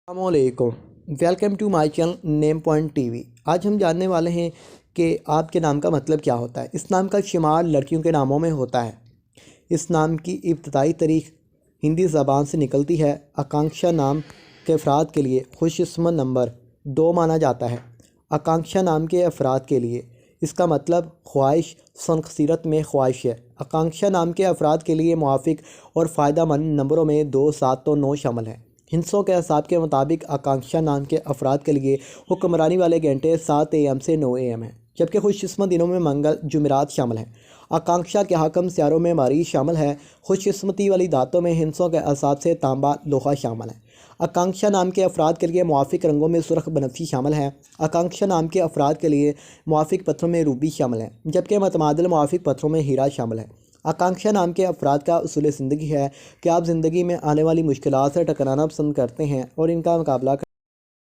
السلام علیکم، welcome to my channel name point TV وی۔ آج ہم جاننے والے ہیں کہ آپ کے نام کا مطلب کیا ہوتا ہے۔ اس نام کا شمار لڑکیوں کے ناموں میں ہوتا ہے۔ اس نام کی ابتدائی تاریخ ہندی زبان سے نکلتی ہے۔ آکانکشا نام کے افراد کے لیے خوش قسمت نمبر 2 مانا جاتا ہے۔ آکانکشا نام کے افراد کے لیے اس کا مطلب خواہش، سنخسیرت میں خواہش ہے۔ آکانکشا نام کے افراد کے لیے موافق اور فائدہ مند نمبروں میں 2، 7 اور 9 شامل ہیں۔ ہندسوں کے حساب کے مطابق آکانکشا نام کے افراد کے لیے حکمرانی والے گھنٹے 7 AM سے 9 AM ہیں، جبکہ خوش قسمت دنوں میں منگل، جمعرات شامل ہیں۔ آکانکشا کے حاکم سیاروں میں مریخ شامل ہے۔ خوش قسمتی والی دھاتوں میں ہندسوں کے حساب سے تانبا، لوہا شامل ہے۔ آکانکشا نام کے افراد کے لیے موافق رنگوں میں سرخ، بنفشی شامل ہے۔ آکانکشا نام کے افراد کے لیے موافق پتھروں میں روبی شامل ہے، جبکہ متبادل موافق پتھروں میں ہیرا شامل ہے۔ آکانکشا نام کے افراد کا اصول زندگی ہے کہ آپ زندگی میں آنے والی مشکلات سے ٹکرانا پسند کرتے ہیں اور ان کا مقابلہ